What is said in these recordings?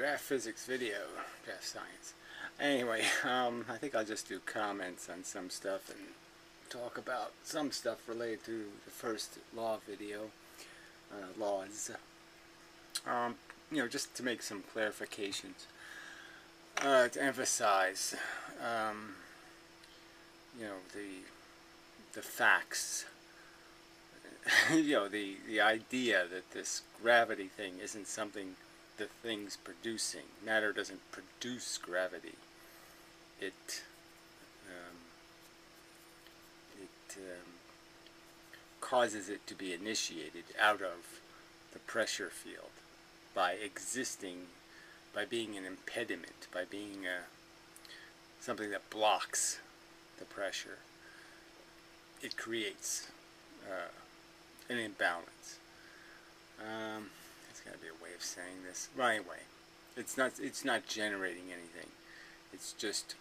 draft physics video, draft science. Anyway, I think I'll just do comments on some stuff and talk about some stuff related to the first law video, laws. Just to make some clarifications, to emphasize, the facts. The idea that this gravity thing isn't something the thing's producing. Matter doesn't produce gravity. It causes it to be initiated out of the pressure field by existing, by being an impediment, by being something that blocks the pressure. It creates an imbalance. There's got to be a way of saying this. Well, anyway, it's not generating anything. It's just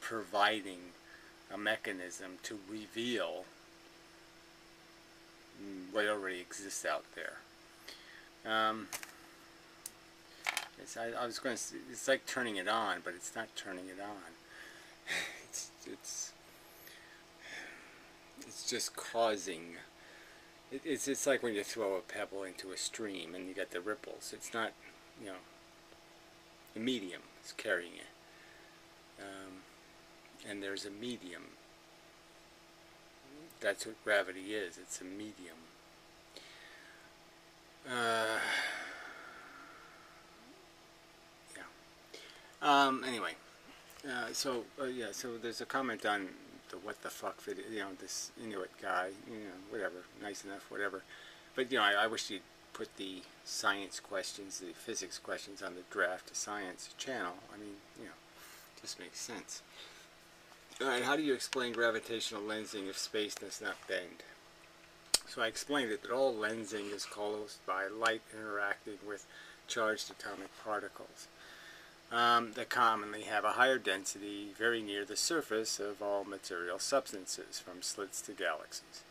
providing a mechanism to reveal what already exists out there. I was going to say, it's like turning it on, but it's not turning it on. It's just causing. It's like when you throw a pebble into a stream and you get the ripples. It's not, the medium is carrying it. And there's a medium. That's what gravity is. It's a medium. Anyway, so there's a comment on the what the fuck video, this Inuit guy, whatever, nice enough, whatever. But, I wish you'd put the science questions, the physics questions on the DraftScience channel. I mean, just makes sense. Alright, how do you explain gravitational lensing if space does not bend? So I explained that all lensing is caused by light interacting with charged atomic particles that commonly have a higher density very near the surface of all material substances, from slits to galaxies.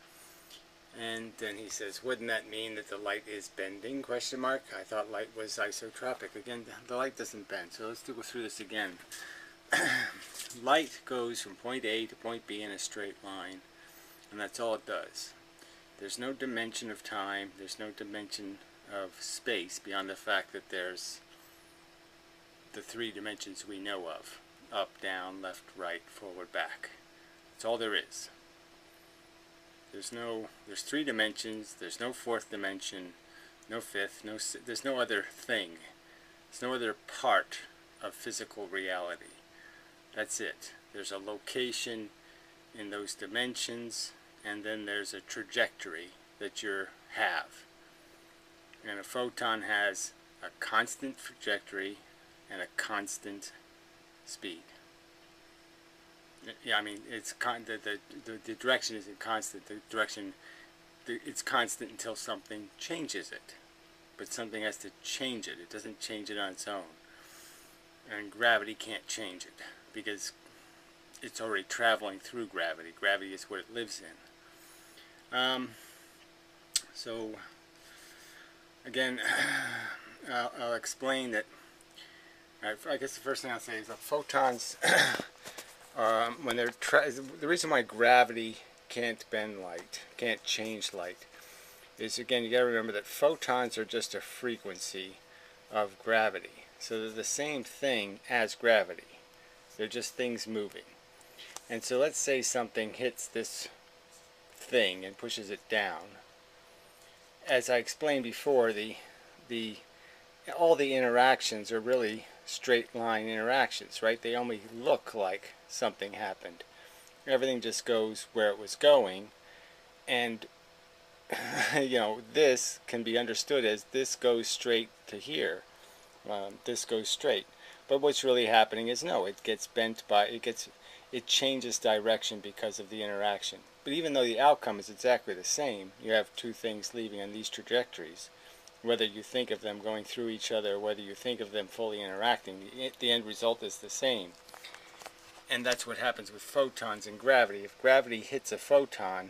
And then he says, wouldn't that mean that the light is bending? Question mark. I thought light was isotropic. Again, the light doesn't bend. So let's go through this again. Light goes from point A to point B in a straight line, and that's all it does. There's no dimension of time, there's no dimension of space beyond the fact that there's the three dimensions we know of: up, down, left, right, forward, back. That's all there is. There's three dimensions, there's no fourth dimension, no fifth, there's no other thing. There's no other part of physical reality. That's it. There's a location in those dimensions, and then there's a trajectory that you have. And a photon has a constant trajectory and a constant speed. Yeah, I mean, the direction isn't constant. The direction, it's constant until something changes it. But something has to change it. It doesn't change it on its own. And gravity can't change it, because it's already traveling through gravity. Gravity is what it lives in. So, again, I'll explain that. I guess the first thing I'll say is that photons, when they're the reason why gravity can't bend light, can't change light, is, again, you got to remember that photons are just a frequency of gravity. So they're the same thing as gravity. They're just things moving. And so let's say something hits this thing and pushes it down. As I explained before, all the interactions are really straight line interactions, right? They only look like something happened. Everything just goes where it was going, and this can be understood as this goes straight to here. This goes straight. But what's really happening is, no, it gets bent by, it changes direction because of the interaction. But even though the outcome is exactly the same, you have two things leaving on these trajectories. Whether you think of them going through each other, whether you think of them fully interacting, the end result is the same. And that's what happens with photons and gravity. If gravity hits a photon,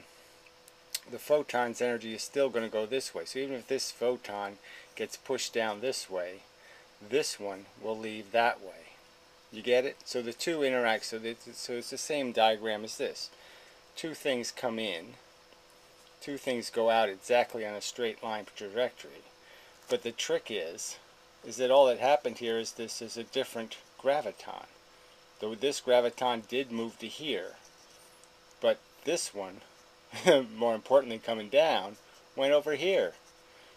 the photon's energy is still going to go this way. So even if this photon gets pushed down this way, this one will leave that way. You get it? So the two interact, so it's the same diagram as this. Two things come in, two things go out exactly on a straight line trajectory. But the trick is that all that happened here is this is a different graviton. Though this graviton did move to here, but this one, more importantly coming down, went over here.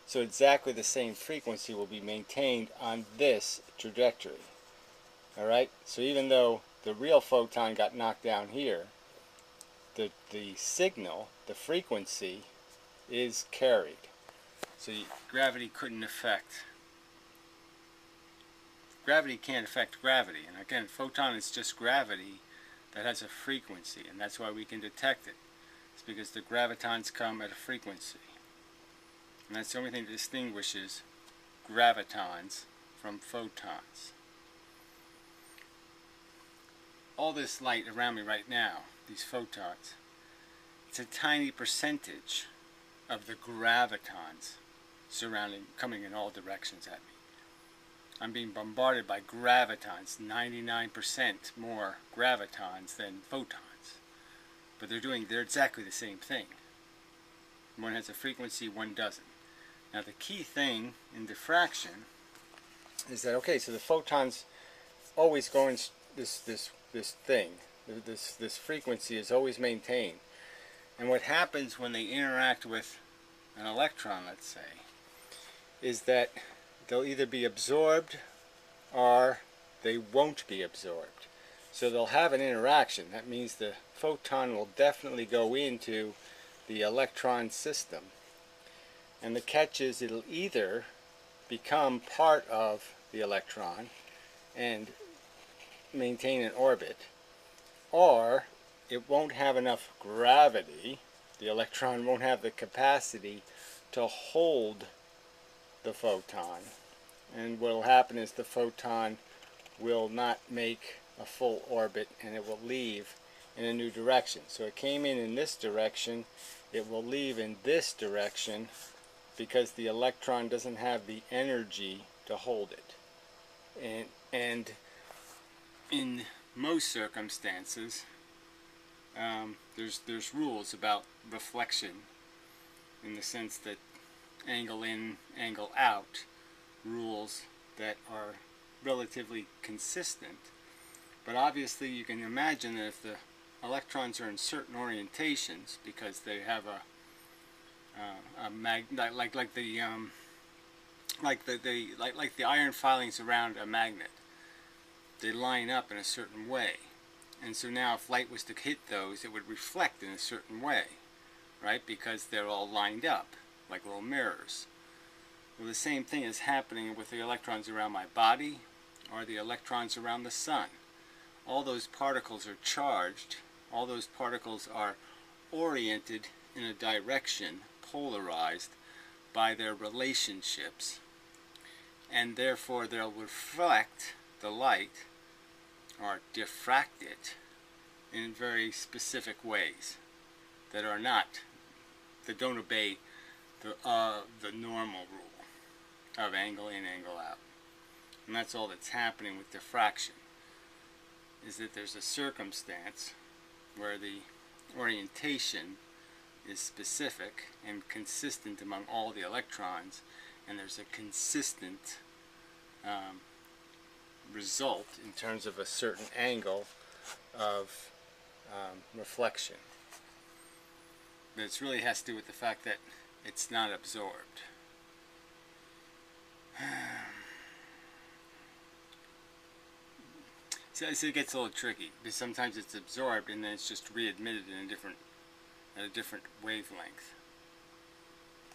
So exactly the same frequency will be maintained on this trajectory. Alright, so even though the real photon got knocked down here, the signal, the frequency, is carried. So gravity couldn't affect. Gravity can't affect gravity. And again, photon is just gravity that has a frequency, and that's why we can detect it. It's because the gravitons come at a frequency. And that's the only thing that distinguishes gravitons from photons. All this light around me right now, these photons, it's a tiny percentage of the gravitons surrounding, coming in all directions at me. I'm being bombarded by gravitons, 99% more gravitons than photons. But they're exactly the same thing. One has a frequency, one doesn't. Now the key thing in diffraction is that, okay, so the photons always go in this thing. This frequency is always maintained. And what happens when they interact with an electron, let's say, is that they'll either be absorbed or they won't be absorbed. So they'll have an interaction. That means the photon will definitely go into the electron system. And the catch is it'll either become part of the electron and maintain an orbit, or it won't have enough gravity. The electron won't have the capacity to hold the photon, and what will happen is the photon will not make a full orbit and it will leave in a new direction. So it came in this direction, it will leave in this direction because the electron doesn't have the energy to hold it. And in most circumstances, there's rules about reflection, in the sense that angle in, angle out, rules that are relatively consistent. But obviously you can imagine that if the electrons are in certain orientations, because they have like the iron filings around a magnet, they line up in a certain way. And so now if light was to hit those, it would reflect in a certain way, right? Because they're all lined up like little mirrors. Well, the same thing is happening with the electrons around my body or the electrons around the sun. All those particles are charged. All those particles are oriented in a direction, polarized by their relationships, and therefore they'll reflect the light or diffract it in very specific ways that don't obey the normal rule of angle in, angle out. And that's all that's happening with diffraction, is that there's a circumstance where the orientation is specific and consistent among all the electrons, and there's a consistent result in terms of a certain angle of reflection. But it really has to do with the fact that it's not absorbed. So it gets a little tricky, because sometimes it's absorbed and then it's just readmitted in at a different wavelength.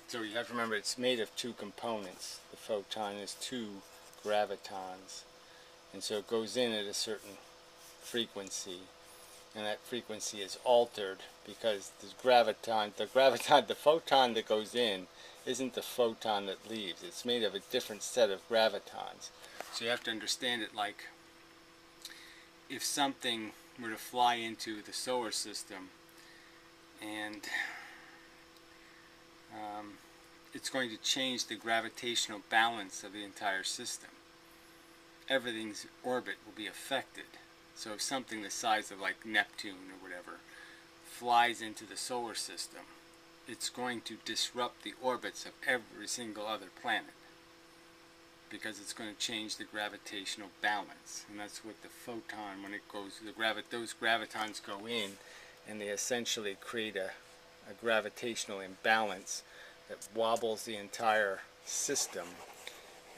So you have to remember it's made of two components. The photon is two gravitons, and so it goes in at a certain frequency, and that frequency is altered because the photon that goes in isn't the photon that leaves. It's made of a different set of gravitons. So you have to understand it like if something were to fly into the solar system, and it's going to change the gravitational balance of the entire system. everything's orbit will be affected. So if something the size of like Neptune or whatever flies into the solar system, it's going to disrupt the orbits of every single other planet, because it's going to change the gravitational balance. And that's what the photon, when it goes, those gravitons go in, and they essentially create a gravitational imbalance that wobbles the entire system,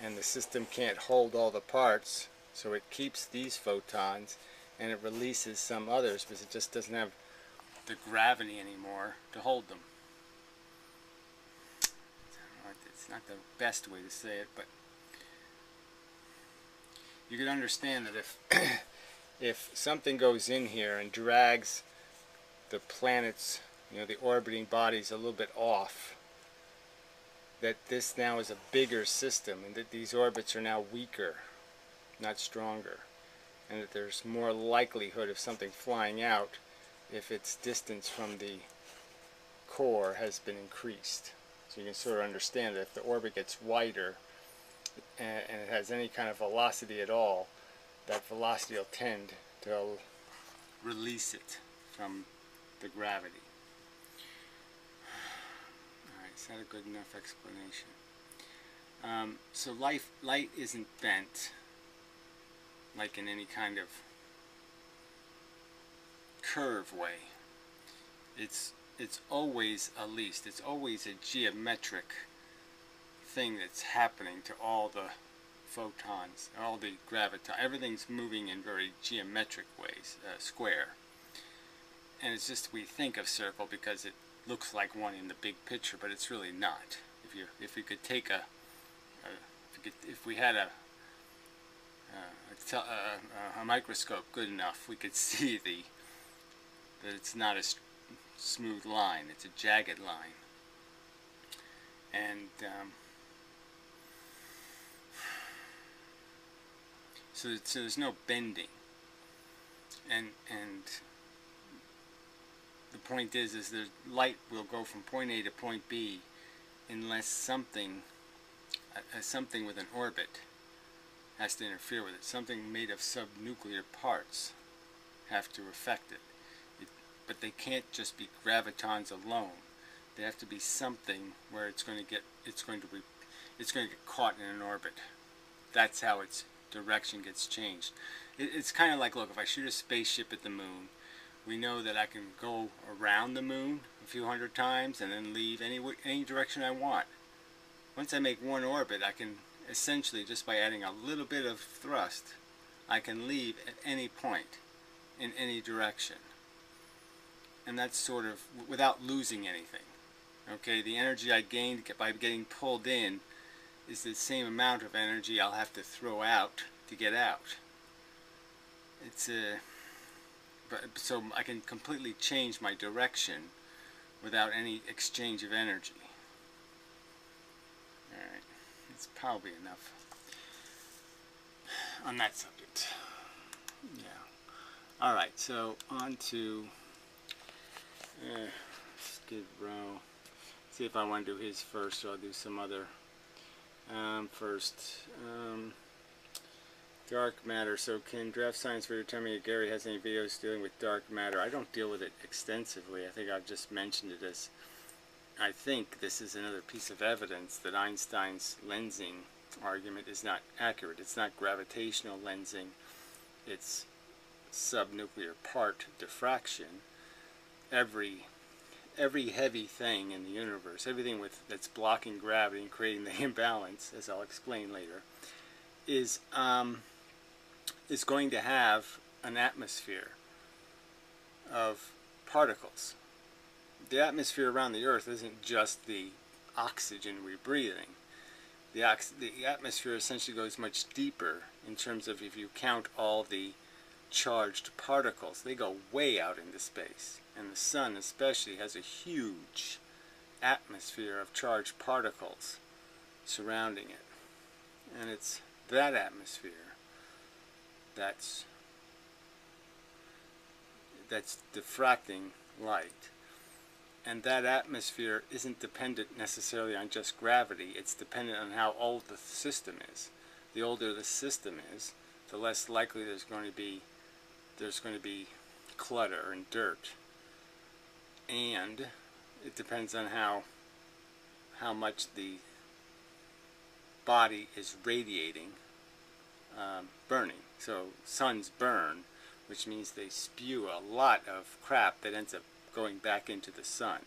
and the system can't hold all the parts, so it keeps these photons and it releases some others because it just doesn't have the gravity anymore to hold them. It's not the best way to say it, but you can understand that if if something goes in here and drags the planets, the orbiting bodies a little bit off, that this now is a bigger system, and that these orbits are now weaker, not stronger, and that there's more likelihood of something flying out if its distance from the core has been increased. So you can sort of understand that if the orbit gets wider and it has any kind of velocity at all, that velocity will tend to release it from the gravity. Alright, is that a good enough explanation? So light isn't bent like in any kind of curve way. It's always it's always a geometric thing that's happening to all the photons, all the graviton. Everything's moving in very geometric ways, square. And it's just, we think of circle because it looks like one in the big picture, but it's really not. If we could take if we had a microscope good enough, we could see that it's not a smooth line, it's a jagged line. And so there's no bending. And the point is the light will go from point A to point B unless something with an orbit has to interfere with it. Something made of subnuclear parts have to affect it. But they can't just be gravitons alone. They have to be something where it's going to get caught in an orbit. That's how its direction gets changed. It's kind of like, look, if I shoot a spaceship at the moon, we know that I can go around the moon a few hundred times and then leave any direction I want. Once I make one orbit, I can essentially, just by adding a little bit of thrust, I can leave at any point in any direction. And that's sort of without losing anything. Okay, the energy I gained by getting pulled in is the same amount of energy I'll have to throw out to get out. So I can completely change my direction without any exchange of energy. Alright, that's probably enough on that subject. Yeah. Alright, so on to Skid Row. See if I want to do his first, or I'll do some other first. Dark matter. So can DraftScience video tell me if Gary has any videos dealing with dark matter? I don't deal with it extensively. I think I've just mentioned it as, I think this is another piece of evidence that Einstein's lensing argument is not accurate. It's not gravitational lensing. It's subnuclear part diffraction. Every heavy thing in the universe, everything that's blocking gravity and creating the imbalance, as I'll explain later, is going to have an atmosphere of particles. The atmosphere around the Earth isn't just the oxygen we're breathing. The atmosphere essentially goes much deeper in terms of, if you count all the charged particles, they go way out into space. And the sun especially has a huge atmosphere of charged particles surrounding it. And it's that atmosphere that's diffracting light. And that atmosphere isn't dependent necessarily on just gravity. It's dependent on how old the system is. the older the system is, the less likely there's going to be clutter and dirt. And it depends on how much the body is radiating, burning. So suns burn, which means they spew a lot of crap that ends up going back into the sun.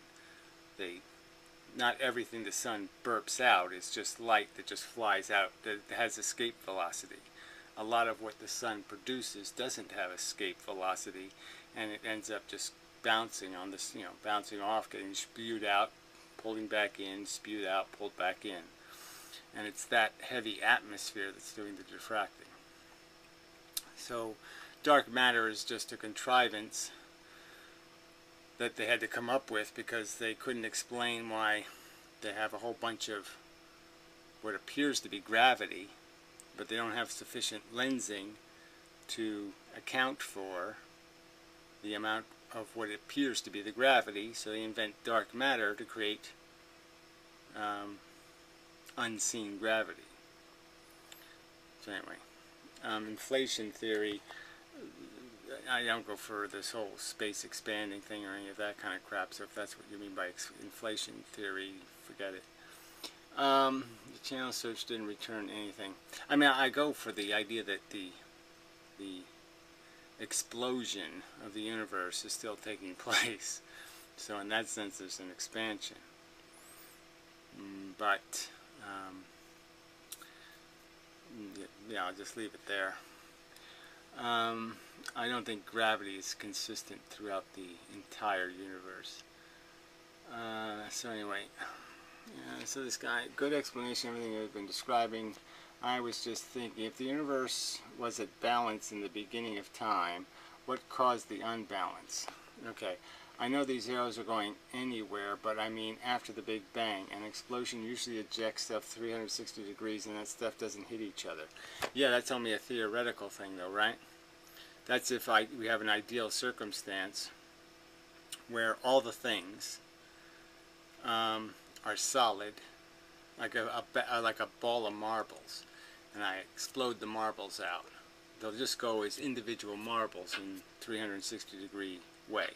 Not everything the sun burps out is just light that just flies out, that has escape velocity. A lot of what the sun produces doesn't have escape velocity, and it ends up just bouncing on this, bouncing off, getting spewed out, pulling back in, spewed out, pulled back in. And it's that heavy atmosphere that's doing the diffracting. So dark matter is just a contrivance that they had to come up with because they couldn't explain why they have a whole bunch of what appears to be gravity, but they don't have sufficient lensing to account for the amount of what appears to be the gravity, so they invent dark matter to create unseen gravity. So anyway, inflation theory, I don't go for this whole space expanding thing or any of that kind of crap, so if that's what you mean by inflation theory, forget it. The channel search didn't return anything. I mean, I go for the idea that the explosion of the universe is still taking place. So in that sense, there's an expansion. But, yeah, I'll just leave it there. I don't think gravity is consistent throughout the entire universe. So anyway, yeah, so this guy, good explanation of everything I've been describing. I was just thinking, if the universe was at balance in the beginning of time, what caused the unbalance? Okay, I know these arrows are going anywhere, but I mean after the Big Bang. An explosion usually ejects stuff 360 degrees and that stuff doesn't hit each other. Yeah, that's only a theoretical thing though, right? That's if we have an ideal circumstance where all the things are solid, like a ball of marbles, and I explode the marbles out. They'll just go as individual marbles in 360 degree way.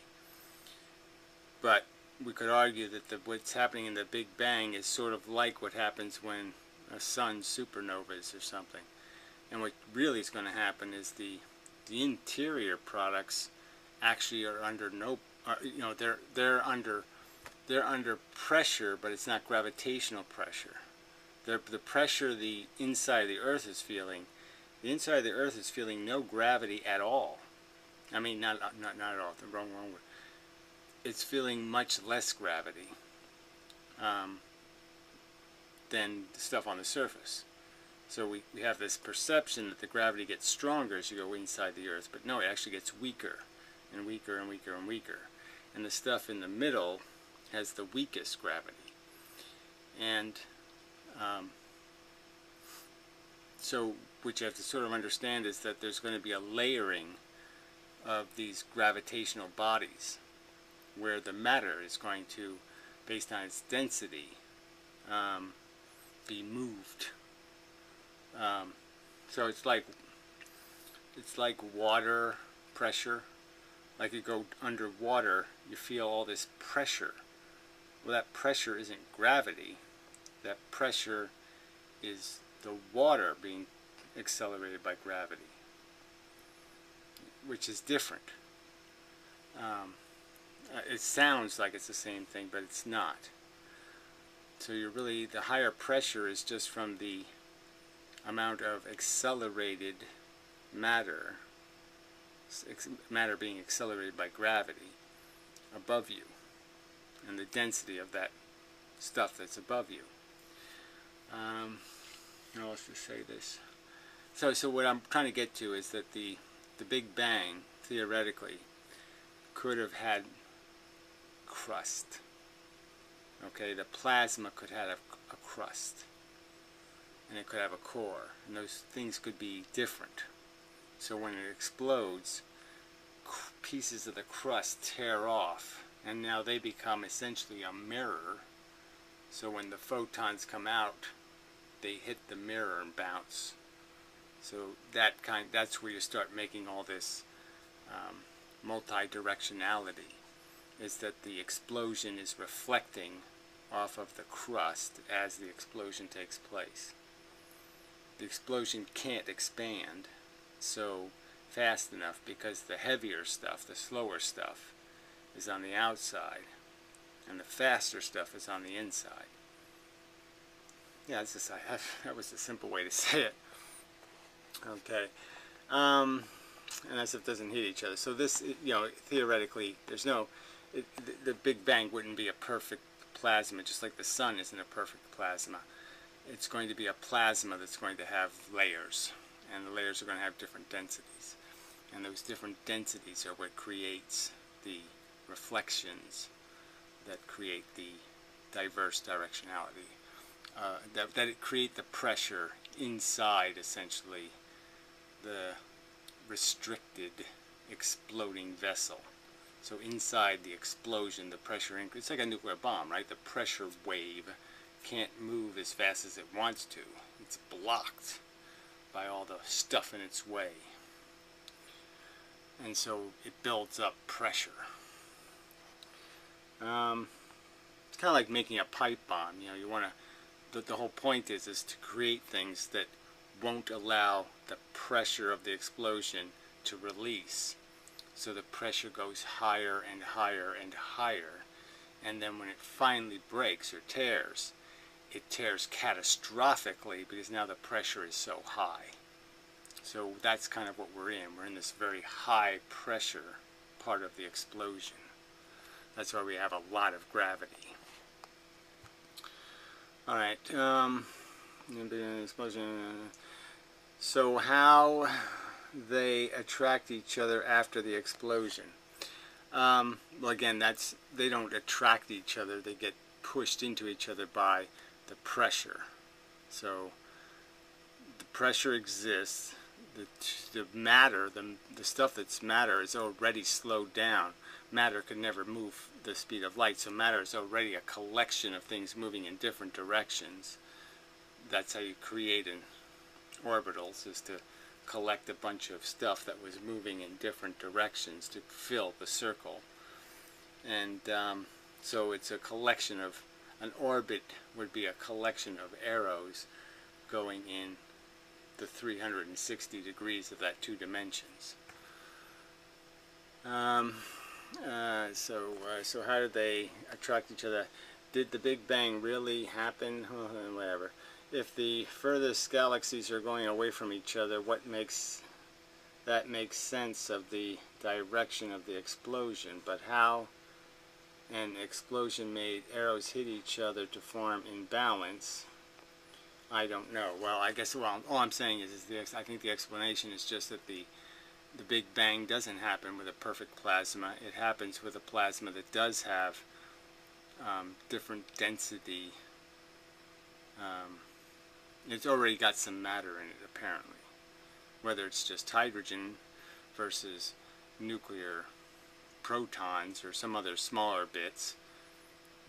But we could argue that what's happening in the Big Bang is sort of like what happens when a sun supernovas or something. And what really is going to happen is the interior products actually are under they're under pressure, but it's not gravitational pressure. The pressure the inside of the Earth is feeling, the inside of the Earth is feeling no gravity at all. I mean, not at all. The wrong word. It's feeling much less gravity than the stuff on the surface. So we have this perception that the gravity gets stronger as you go inside the Earth, but no, it actually gets weaker and weaker and weaker and weaker. And the stuff in the middle has the weakest gravity. And so what you have to sort of understand is that there's going to be a layering of these gravitational bodies where the matter is going to, based on its density, be moved. So it's like water pressure. Like you go underwater, you feel all this pressure. Well, that pressure isn't gravity. That pressure is the water being accelerated by gravity, which is different. It sounds like it's the same thing, but it's not. So the higher pressure is just from the amount of accelerated matter being accelerated by gravity above you, and the density of that stuff that's above you. How else to say this? So what I'm trying to get to is that the Big Bang, theoretically, could have had crust. Okay, the plasma could have a crust, and it could have a core, and those things could be different. So when it explodes, pieces of the crust tear off, and now they become essentially a mirror. So when the photons come out, they hit the mirror and bounce So that's where you start making all this multi-directionality, is that the explosion is reflecting off of the crust as the explosion takes place. The explosion can't expand so fast enough because the heavier stuff, the slower stuff, is on the outside, and the faster stuff is on the inside. Yeah, that was a simple way to say it. Okay. And as if it doesn't hit each other. So this, theoretically, the Big Bang wouldn't be a perfect plasma, just like the sun isn't a perfect plasma. It's going to be a plasma that's going to have layers, and the layers are going to have different densities. And those different densities are what creates the reflections that create the diverse directionality. That it create the pressure inside, essentially, the restricted exploding vessel. So inside the explosion, the pressure increases. It's like a nuclear bomb, right? The pressure wave can't move as fast as it wants to. It's blocked by all the stuff in its way. And so it builds up pressure. It's kind of like making a pipe bomb. You want to, the whole point is to create things that won't allow the pressure of the explosion to release. So the pressure goes higher and higher and higher, and then when it finally breaks or tears, it tears catastrophically because now the pressure is so high. So that's kind of what we're in. We're in this very high pressure part of the explosion. That's why we have a lot of gravity. Alright, explosion. So how they attract each other after the explosion. Well, again, they don't attract each other. They get pushed into each other by the pressure. So the pressure exists. The matter, the stuff that's matter, is already slowed down. Matter could never move the speed of light, so matter is already a collection of things moving in different directions. That's how you create orbitals, is to collect a bunch of stuff that was moving in different directions to fill the circle. And so it's a collection of, an orbit would be a collection of arrows going in the 360 degrees of that 2 dimensions. So how did they attract each other? Did the Big Bang really happen? Whatever. If the furthest galaxies are going away from each other, what makes sense of the direction of the explosion? But how an explosion made arrows hit each other to form imbalance, I don't know. Well, I guess all I'm saying is I think the explanation is just that the Big Bang doesn't happen with a perfect plasma. It happens with a plasma that does have different density. It's already got some matter in it, apparently. Whether it's just hydrogen versus nuclear protons or some other smaller bits.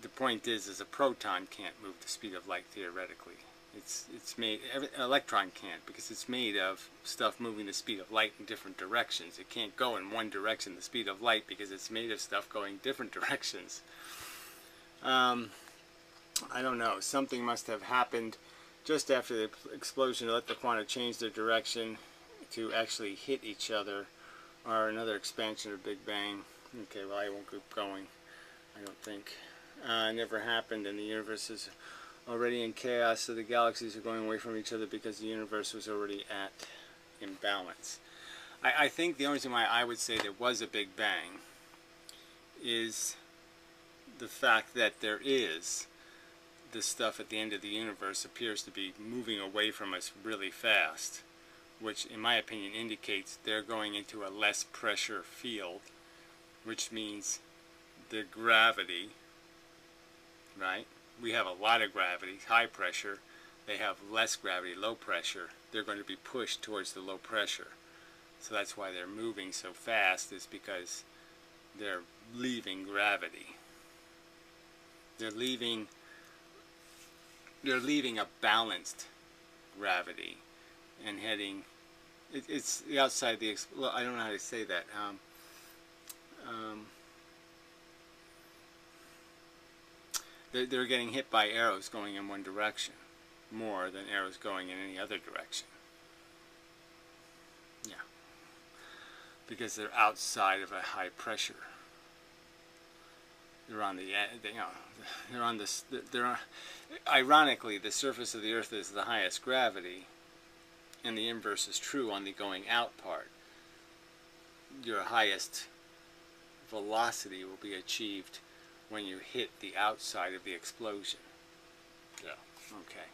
The point is a proton can't move the speed of light theoretically. It's made, an electron can't, because it's made of stuff moving the speed of light in different directions. It can't go in one direction the speed of light because it's made of stuff going different directions. I don't know. Something must have happened just after the explosion to let the quanta change their direction to actually hit each other, or another expansion of Big Bang. Okay, well, I won't keep going, I don't think. It never happened, and the universe is already in chaos, so the galaxies are going away from each other because the universe was already at imbalance. I think the only reason why I would say there was a Big Bang is the fact that there is this stuff at the end of the universe appears to be moving away from us really fast, which in my opinion indicates they're going into a less pressure field, which means the gravity, right? We have a lot of gravity, high pressure. They have less gravity, low pressure. They're going to be pushed towards the low pressure. So that's why they're moving so fast, is because they're leaving gravity. They're leaving a balanced gravity and heading it's the outside of the, well, I don't know how to say that. They're getting hit by arrows going in one direction more than arrows going in any other direction. Yeah. Because they're outside of a high pressure. They're on the, they're on this, ironically, the surface of the Earth is the highest gravity, and the inverse is true on the going out part. Your highest velocity will be achieved when you hit the outside of the explosion. Yeah, okay.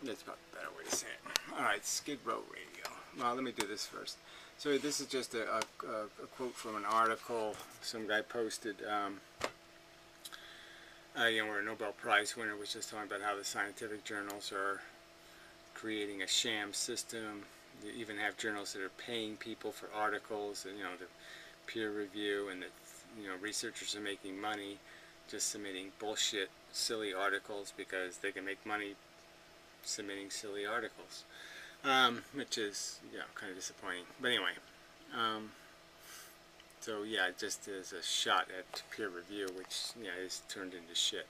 That's about a better way to say it. Alright, Skid Row Radio. Well, let me do this first. So this is just a quote from an article some guy posted. Where a Nobel Prize winner was just talking about how the scientific journals are creating a sham system. You even have journals that are paying people for articles, and the peer review, and that researchers are making money just submitting bullshit, silly articles because they can make money submitting silly articles, which is kind of disappointing. But anyway, so yeah, just as a shot at peer review, which is turned into shit.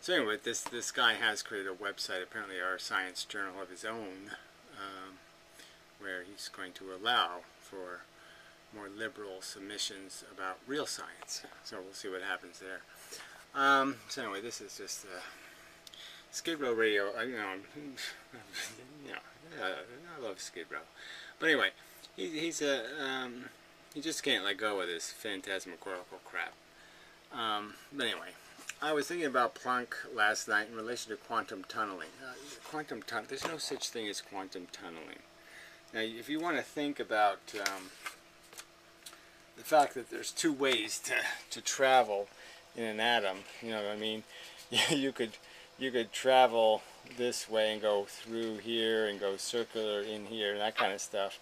So anyway, this guy has created a website, apparently our science journal of his own, where he's going to allow for more liberal submissions about real science. So we'll see what happens there. So anyway, this is just Skid Row Radio. I love Skid Row, but anyway, he just can't let go of this phantasmagorical crap. But anyway, I was thinking about Planck last night in relation to quantum tunneling. There's no such thing as quantum tunneling. Now, if you want to think about the fact that there's two ways to travel in an atom, you know what I mean? You could travel this way and go through here and go circular in here and that kind of stuff,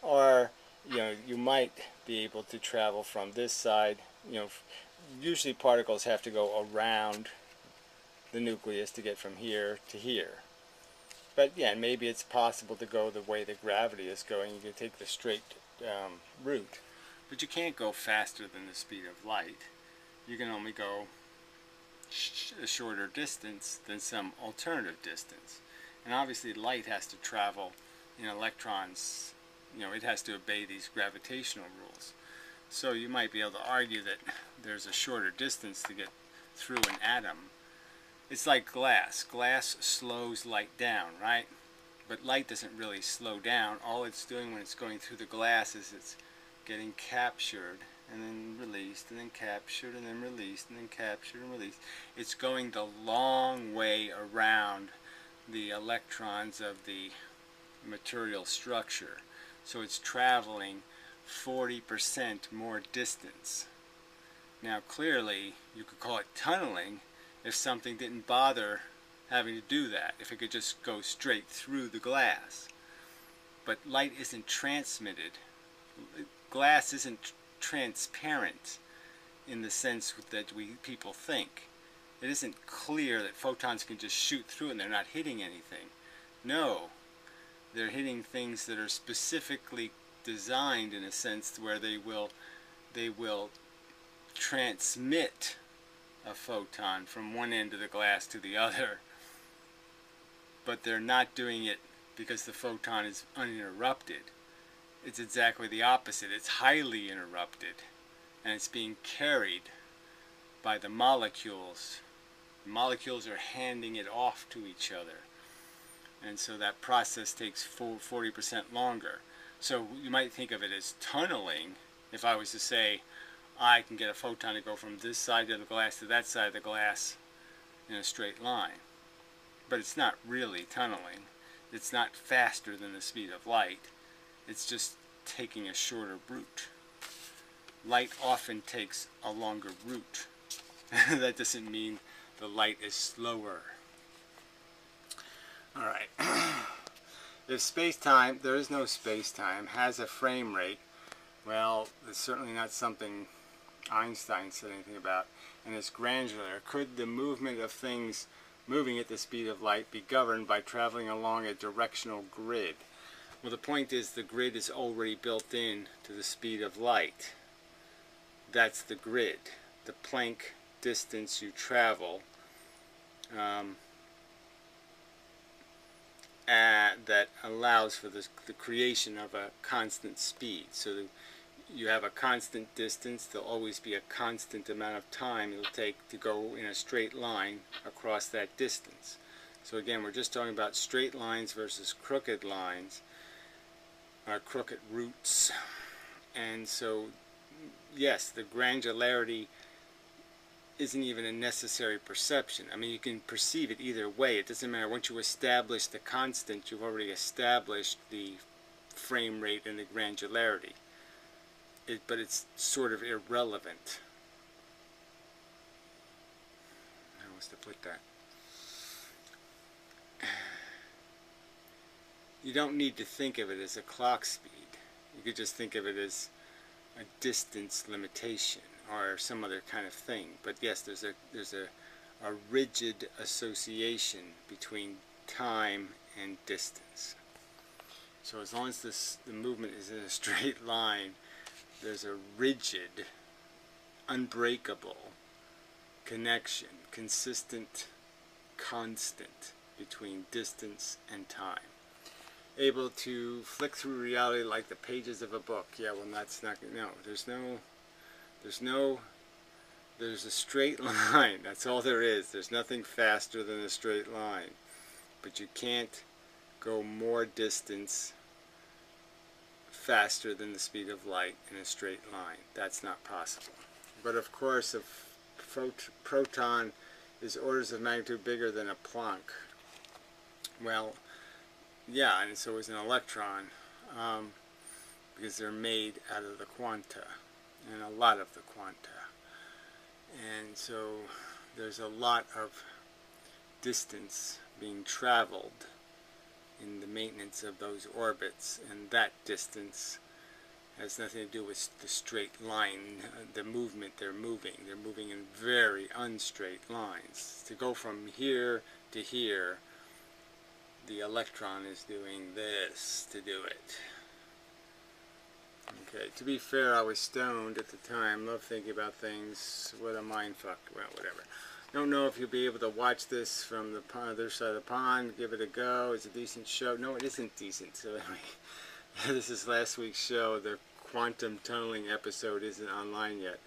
or you might be able to travel from this side. Usually particles have to go around the nucleus to get from here to here. But yeah, maybe it's possible to go the way that gravity is going. You can take the straight route. But you can't go faster than the speed of light. You can only go a shorter distance than some alternative distance. And obviously light has to travel in electrons. It has to obey these gravitational rules. So you might be able to argue that there's a shorter distance to get through an atom. It's like glass. Glass slows light down, right? But light doesn't really slow down. All it's doing when it's going through the glass is it's getting captured and then released and then captured and then released and then captured and released. It's going the long way around the electrons of the material structure. So it's traveling 40% more distance. Now clearly you could call it tunneling if something didn't bother having to do that, if it could just go straight through the glass. But light isn't transmitted. Glass isn't transparent in the sense that people think. It isn't clear that photons can just shoot through and they're not hitting anything. No, they're hitting things that are specifically designed in a sense where they will transmit a photon from one end of the glass to the other, but they're not doing it because the photon is uninterrupted. It's exactly the opposite. It's highly interrupted, and it's being carried by the molecules. The molecules are handing it off to each other, and so that process takes 40% longer. So you might think of it as tunneling. If I was to say, I can get a photon to go from this side of the glass to that side of the glass in a straight line. But it's not really tunneling. It's not faster than the speed of light. It's just taking a shorter route. Light often takes a longer route. That doesn't mean the light is slower. Alright. If space-time, there is no space-time, has a frame rate, well, it's certainly not something Einstein said anything about, and it's granular. Could the movement of things moving at the speed of light be governed by traveling along a directional grid? Well, the point is the grid is already built in to the speed of light. That's the grid. The Planck distance you travel that allows for the creation of a constant speed. So you have a constant distance. There'll always be a constant amount of time it'll take to go in a straight line across that distance. So again, we're just talking about straight lines versus crooked lines, or crooked routes. And so, yes, the granularity isn't even a necessary perception. I mean, you can perceive it either way. It doesn't matter. Once you establish the constant, you've already established the frame rate and the granularity. But it's sort of irrelevant. How was to put that? You don't need to think of it as a clock speed. You could just think of it as a distance limitation or some other kind of thing. But yes, there's a rigid association between time and distance. So as long as the movement is in a straight line, there's a rigid, unbreakable connection, consistent, constant between distance and time. Able to flick through reality like the pages of a book. Yeah, well, that's not, no, there's a straight line. That's all there is. There's nothing faster than a straight line. But you can't go more distance faster than the speed of light in a straight line. That's not possible. But of course, a proton is orders of magnitude bigger than a Planck. Well, yeah, and so is an electron, because they're made out of the quanta, and a lot of the quanta. And so there's a lot of distance being traveled in the maintenance of those orbits, and that distance has nothing to do with the straight line, the movement they're moving. They're moving in very unstraight lines. To go from here to here, the electron is doing this to do it. Okay, to be fair, I was stoned at the time, loved thinking about things. What a mindfuck. Well, whatever. Don't know if you'll be able to watch this from the other side of the pond. Give it a go. It's a decent show. No, it isn't decent. So anyway, this is last week's show. The quantum tunneling episode isn't online yet.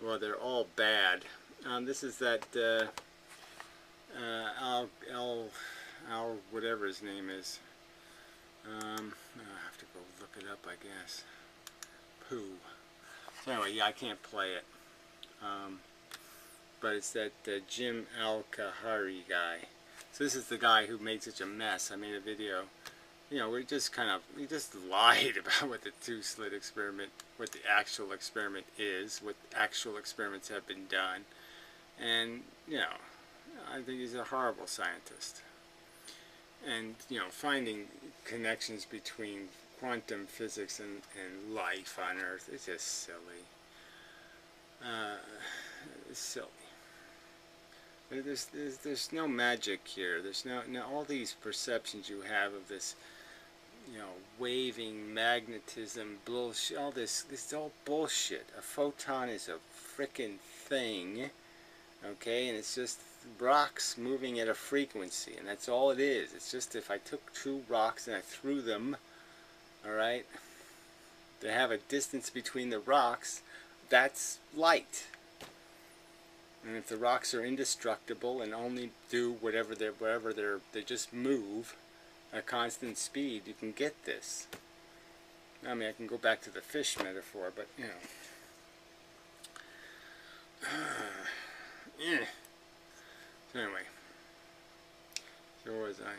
Well, they're all bad. This is that Al, whatever his name is. I'll have to go look it up, I guess. Pooh. So anyway, yeah, I can't play it. But it's that Jim Al-Kahari guy. So this is the guy who made such a mess. I made a video. You know, we just lied about what the two-slit experiment, what the actual experiment is, what actual experiments have been done. And, you know, I think he's a horrible scientist. And, you know, finding connections between quantum physics and life on Earth is just silly. It's silly. There's no magic here. There's no all these perceptions you have of this, you know, waving magnetism bullshit. All this is all bullshit. A photon is a frickin' thing, okay, and it's just rocks moving at a frequency, and that's all it is. It's just if I took two rocks and I threw them, all right, to have a distance between the rocks, that's light. And if the rocks are indestructible and only do whatever they just move at a constant speed, you can get this. I mean, I can go back to the fish metaphor, but you know. Yeah. So anyway, so where was I?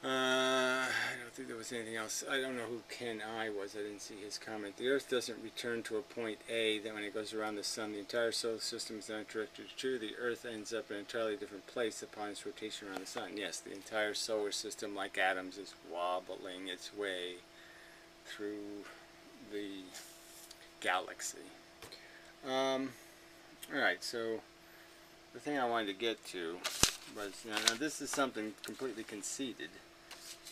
I don't think there was anything else. I don't know who Ken I was. I didn't see his comment. The Earth doesn't return to a point A. Then when it goes around the Sun, the entire solar system is not directed to. The Earth ends up in an entirely different place upon its rotation around the Sun. Yes, the entire solar system, like atoms, is wobbling its way through the galaxy. Alright, so the thing I wanted to get to was, now this is something completely conceited,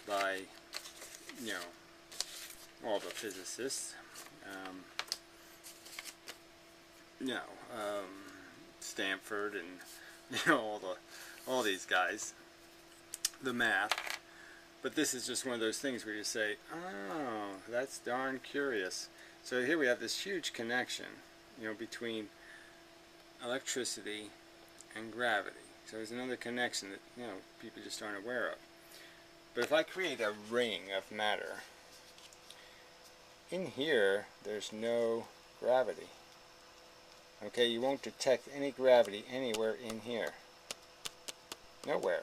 by, you know, all the physicists. You know, Stanford and, you know, all these guys, the math. But this is just one of those things where you say, oh, that's darn curious. So here we have this huge connection, you know, between electricity and gravity. So there's another connection that, you know, people just aren't aware of. But if I create a ring of matter, in here there's no gravity. Okay, you won't detect any gravity anywhere in here. Nowhere.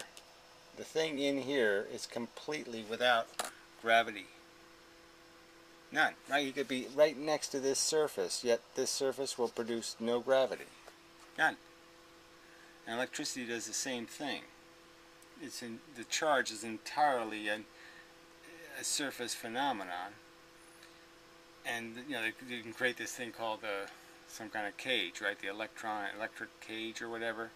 The thing in here is completely without gravity. None. Right? You could be right next to this surface, yet this surface will produce no gravity. None. And electricity does the same thing. The charge is entirely a surface phenomenon. And, you know, you can create this thing called some kind of cage, right? The electric cage or whatever.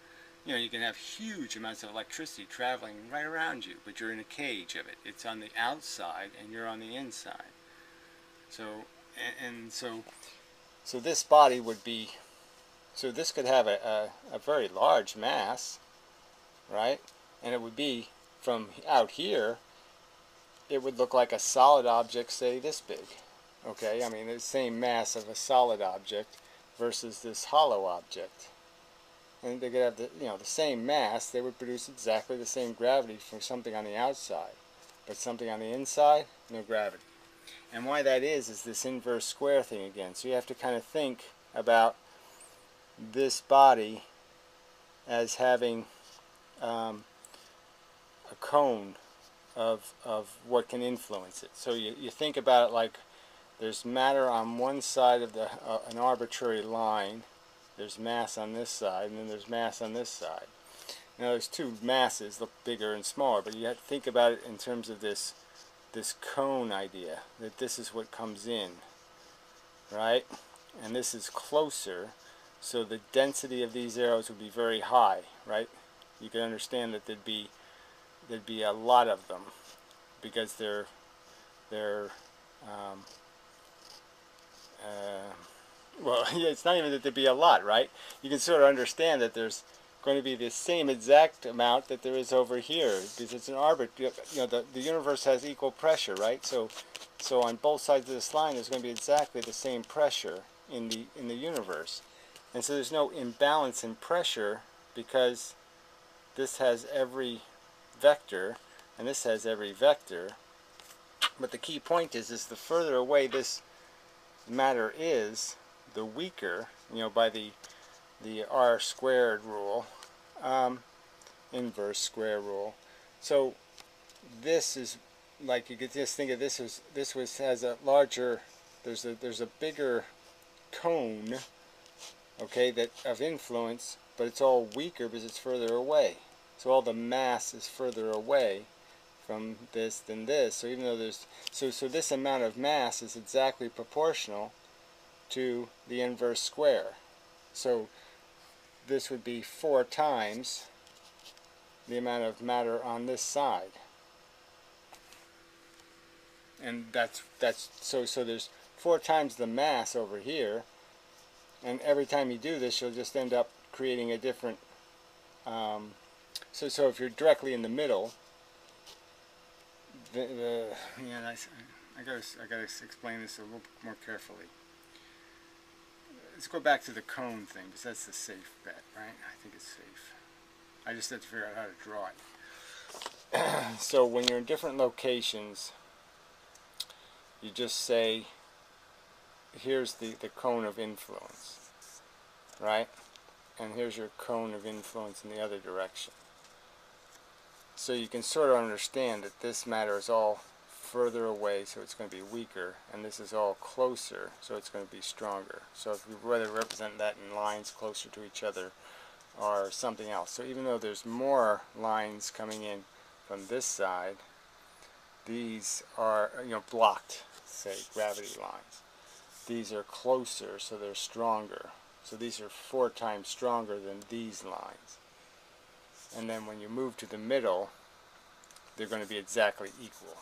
You know, you can have huge amounts of electricity traveling right around you, but you're in a cage of it. It's on the outside and you're on the inside. So, so this body would be, so this could have a very large mass, right? And it would be, from out here, it would look like a solid object, say this big. Okay, I mean, the same mass of a solid object versus this hollow object. And they could have the, you know, the same mass, they would produce exactly the same gravity from something on the outside. But something on the inside, no gravity. And why that is this inverse square thing again. So you have to kind of think about this body as having a cone of what can influence it. So you think about it like there's matter on one side of an arbitrary line, there's mass on this side, and then there's mass on this side. Now there's two masses, look bigger and smaller, but you have to think about it in terms of this cone idea, that this is what comes in, right? And this is closer, so the density of these arrows would be very high, right? You can understand that there'd be a lot of them because they're well, yeah, it's not even that there'd be a lot, right? You can sort of understand that there's going to be the same exact amount that there is over here because it's an arbitrary, you know, the universe has equal pressure, right? So on both sides of this line there's going to be exactly the same pressure in the universe. And so there's no imbalance in pressure because this has every vector and this has every vector. But the key point is the further away this matter is, the weaker, you know, by the r squared rule, inverse square rule. So this is like, you could just think of this as has a larger, there's a bigger cone, okay, that of influence, but it's all weaker because it's further away. So all the mass is further away from this than this. So even though there's so this amount of mass is exactly proportional to the inverse square. So this would be 4 times the amount of matter on this side. And that's so there's 4 times the mass over here, and every time you do this you'll just end up creating a different so if you're directly in the middle, yeah, I gotta explain this a little more carefully. Let's go back to the cone thing, because that's the safe bet, right? I think it's safe. I just have to figure out how to draw it. So when you're in different locations, you just say, here's the cone of influence, right? And here's your cone of influence in the other direction. So you can sort of understand that this matter is all further away, so it's going to be weaker, and this is all closer, so it's going to be stronger. So if we whether represent that in lines closer to each other or something else. So even though there's more lines coming in from this side, these are, you know, blocked, say, gravity lines. These are closer, so they're stronger. So these are 4 times stronger than these lines. And then when you move to the middle, they're going to be exactly equal,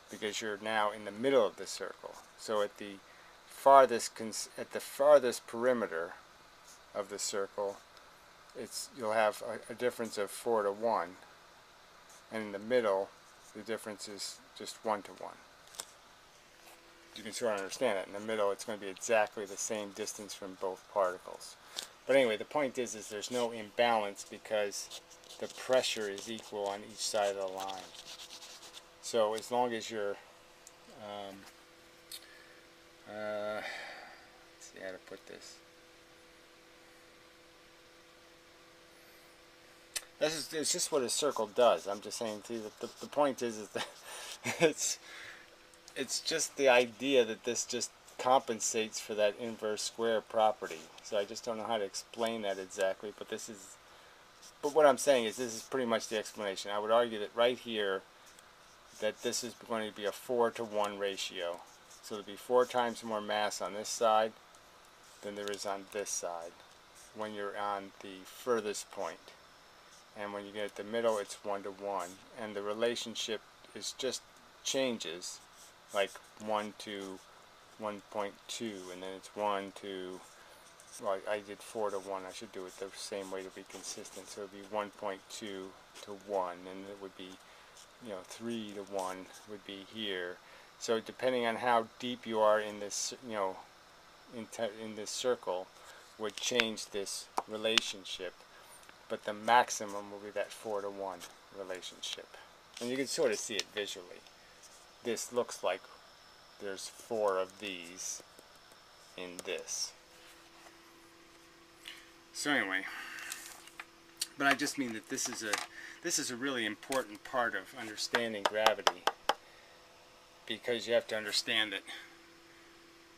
because you're now in the middle of the circle. So at the farthest perimeter of the circle, you'll have a difference of 4 to 1, and in the middle, the difference is just 1 to 1. You can sort of understand it. In the middle, it's going to be exactly the same distance from both particles. But anyway, the point is there's no imbalance because the pressure is equal on each side of the line. So as long as you're, let's see how to put this. It's just what a circle does. I'm just saying to you that the point is that it's just the idea that this just compensates for that inverse square property. So I just don't know how to explain that exactly, but what I'm saying is this is pretty much the explanation. I would argue that right here that this is going to be a 4 to 1 ratio. So there'll be 4 times more mass on this side than there is on this side when you're on the furthest point. And when you get at the middle, it's 1 to 1. And the relationship is just changes, like 1 to 1.2, and then it's 1 to, well, I did 4 to 1. I should do it the same way to be consistent. So it would be 1.2 to 1, and it would be, 3 to 1 would be here. So depending on how deep you are in this, in this circle, would change this relationship. But the maximum will be that 4 to 1 relationship. And you can sort of see it visually. This looks like there's 4 of these in this. So anyway, but I just mean that this is a really important part of understanding gravity, because you have to understand that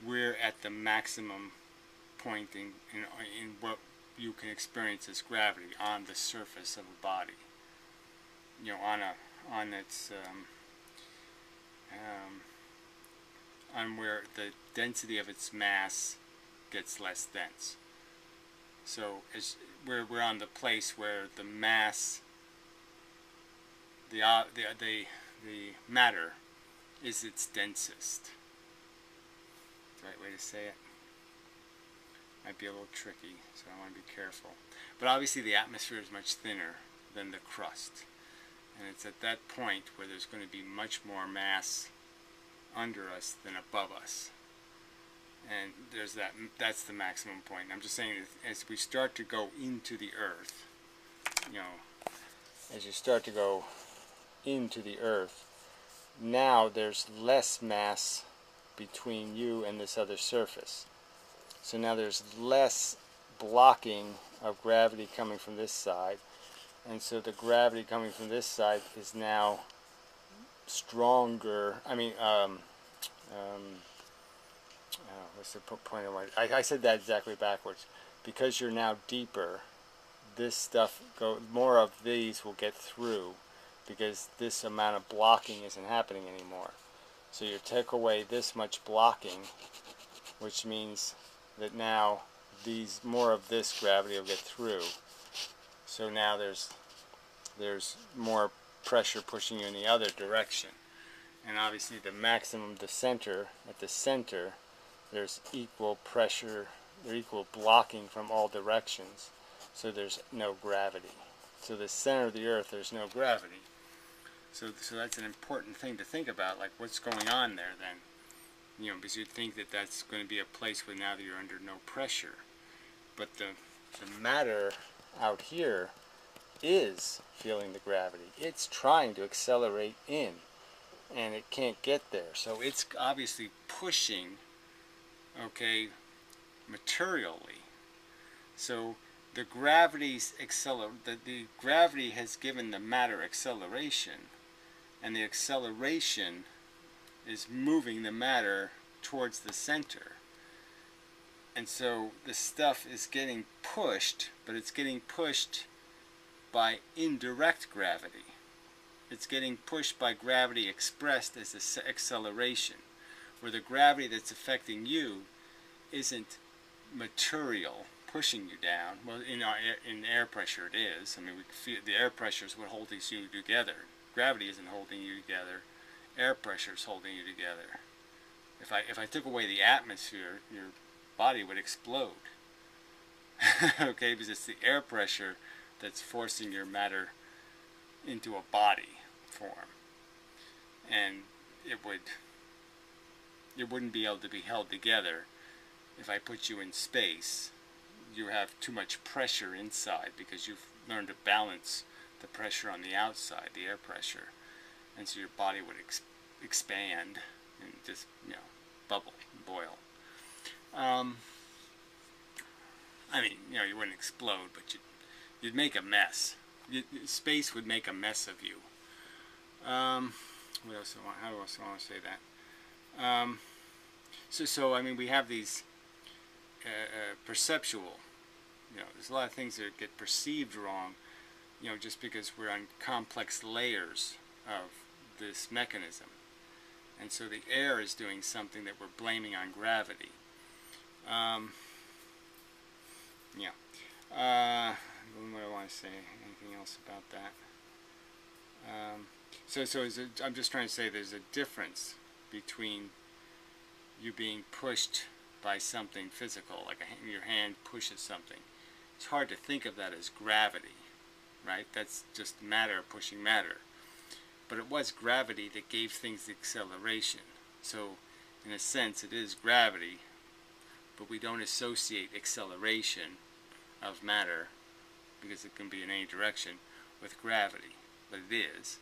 we're at the maximum point in what you can experience as gravity on the surface of a body. On its on where the density of its mass gets less dense. So we're on the place where the mass, the matter, is its densest. The right way to say it. Might be a little tricky, so I want to be careful. But obviously the atmosphere is much thinner than the crust. And it's at that point where there's going to be much more mass under us than above us. And that's the maximum point. And I'm just saying, as we start to go into the earth, as you start to go into the earth, now there's less mass between you and this other surface. So now there's less blocking of gravity coming from this side, and so the gravity coming from this side is now stronger. What's the point of what I said that exactly backwards. Because you're now deeper, this stuff more of these will get through, because this amount of blocking isn't happening anymore. So you take away this much blocking, which means that now more of this gravity will get through. So now there's more pressure pushing you in the other direction. And obviously at the center, there's equal pressure, there's equal blocking from all directions. So there's no gravity. So the center of the earth, there's no gravity. So that's an important thing to think about, like what's going on there then. Because you'd think that that's going to be a place where now that you're under no pressure. But the matter out here is feeling the gravity. It's trying to accelerate in, and it can't get there. So it's obviously pushing, materially. So the gravity has given the matter acceleration, and the acceleration is moving the matter towards the center. And so the stuff is getting pushed, but it's getting pushed by indirect gravity. It's getting pushed by gravity expressed as acceleration, where the gravity that's affecting you isn't material pushing you down. Well, in air pressure it is. I mean, we feel the air pressure is what holds these two together. Gravity isn't holding you together. Air pressure is holding you together. If I took away the atmosphere, your body would explode. Okay, because it's the air pressure that's forcing your matter into a body form, and it wouldn't be able to be held together. If I put you in space, you have too much pressure inside because you've learned to balance the pressure on the outside, the air pressure, and so your body would expand and just, you know, bubble, boil. I mean, you know, you wouldn't explode, but you'd make a mess. Space would make a mess of you. What else? How else do I want to say that? So I mean, we have these perceptual. You know, there's a lot of things that get perceived wrong. You know, just because we're on complex layers of this mechanism, and so the air is doing something that we're blaming on gravity. Yeah. What do I want to say? Anything else about that? I'm just trying to say there's a difference between you being pushed by something physical, like your hand pushes something. It's hard to think of that as gravity, right? That's just matter pushing matter. But it was gravity that gave things the acceleration. So, in a sense, it is gravity, but we don't associate acceleration of matter, because it can be in any direction, with gravity. But it is.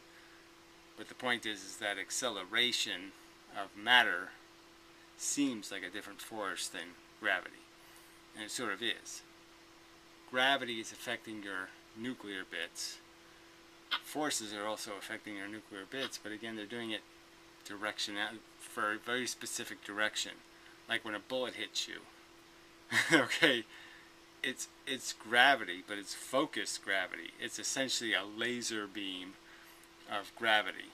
But the point is that acceleration of matter seems like a different force than gravity. And it sort of is. Gravity is affecting your nuclear bits. Forces are also affecting your nuclear bits, but again, they're doing it for a very specific direction. Like when a bullet hits you. Okay, it's gravity, but it's focused gravity. It's essentially a laser beam of gravity.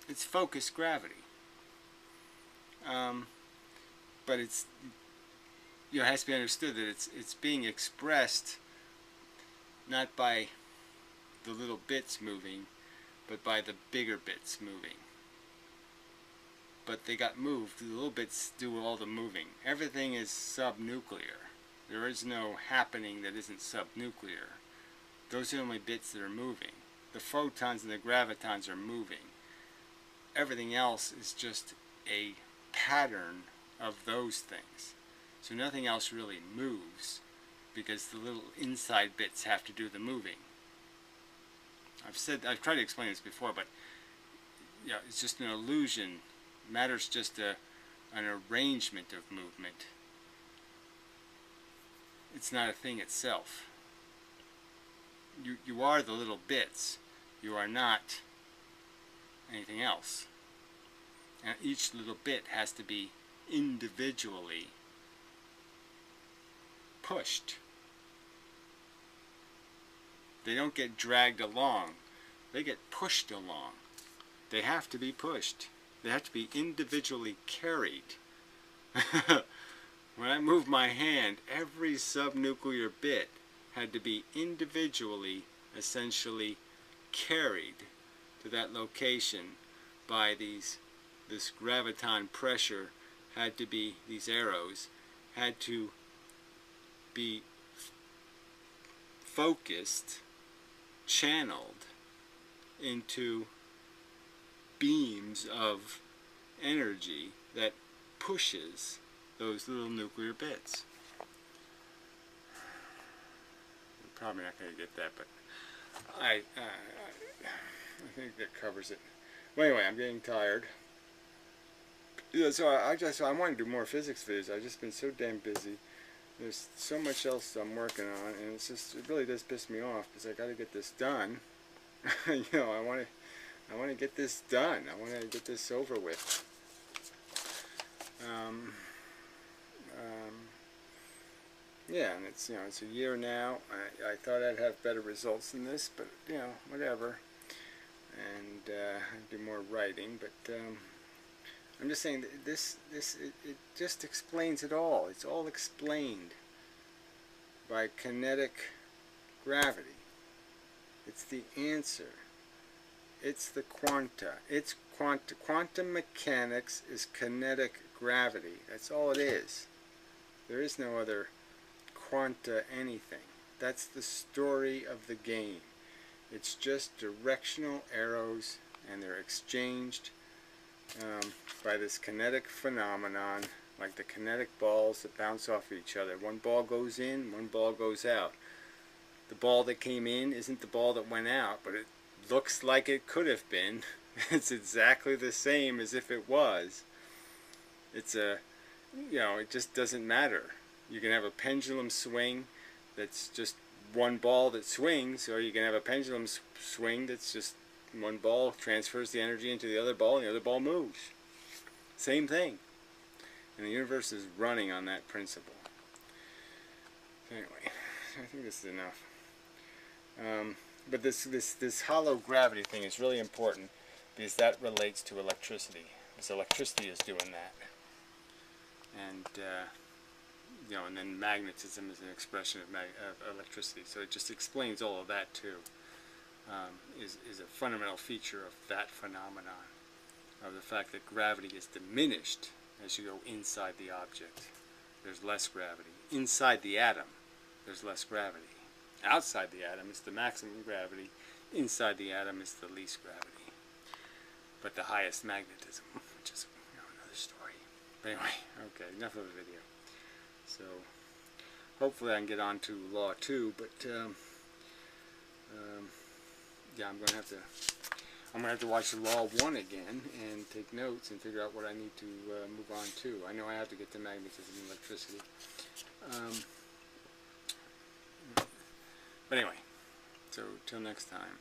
It's focused gravity. But it's, you know, it has to be understood that it's being expressed not by the little bits moving, but by the bigger bits moving. But they got moved. The little bits do all the moving. Everything is subnuclear. There is no happening that isn't subnuclear. Those are the only bits that are moving. The photons and the gravitons are moving. Everything else is just a pattern of those things. So nothing else really moves, because the little inside bits have to do the moving. I've tried to explain this before, but yeah, it's just an illusion. Matter's just an arrangement of movement. It's not a thing itself. You are the little bits. You are not anything else. And each little bit has to be individually pushed. They don't get dragged along. They get pushed along. They have to be pushed. They have to be individually carried. When I moved my hand, every subnuclear bit had to be individually, essentially, carried to that location by this graviton pressure. Had to be, these arrows had to be focused, channeled into beams of energy that pushes those little nuclear bits. I'm probably not going to get that, but I think that covers it. Well, anyway, I'm getting tired. Yeah, so I want to do more physics videos. I've just been so damn busy. There's so much else I'm working on, and it really does piss me off, because I got to get this done. You know, I want to get this done. I want to get this over with. Yeah, and it's, you know, it's a year now. I thought I'd have better results than this, but, you know, whatever. And do more writing, but I'm just saying that it just explains it all. It's all explained by kinetic gravity. It's the answer. It's the quanta. It's quantum mechanics is kinetic gravity. That's all it is. There is no other quanta anything. That's the story of the game. It's just directional arrows, and they're exchanged by this kinetic phenomenon, like the kinetic balls that bounce off of each other. One ball goes in, one ball goes out. The ball that came in isn't the ball that went out, but it looks like it could have been. It's exactly the same as if it was. It's a, it just doesn't matter. You can have a pendulum swing that's just one ball that swings, or you can have a pendulum swing that's just one ball transfers the energy into the other ball and the other ball moves. Same thing. And the universe is running on that principle. So anyway, I think this is enough. But this hollow gravity thing is really important because that relates to electricity. Because electricity is doing that. And and then magnetism is an expression of electricity. So it just explains all of that too. Is a fundamental feature of that phenomenon, of the fact that gravity is diminished as you go inside the object. There's less gravity. Inside the atom, there's less gravity. Outside the atom is the maximum gravity. Inside the atom is the least gravity. But the highest magnetism, which is another story. But anyway, okay, enough of the video. So hopefully I can get on to law 2, but yeah, I'm gonna have to watch law 1 again and take notes and figure out what I need to move on to. I know I have to get to magnetism and electricity. But anyway, so till next time.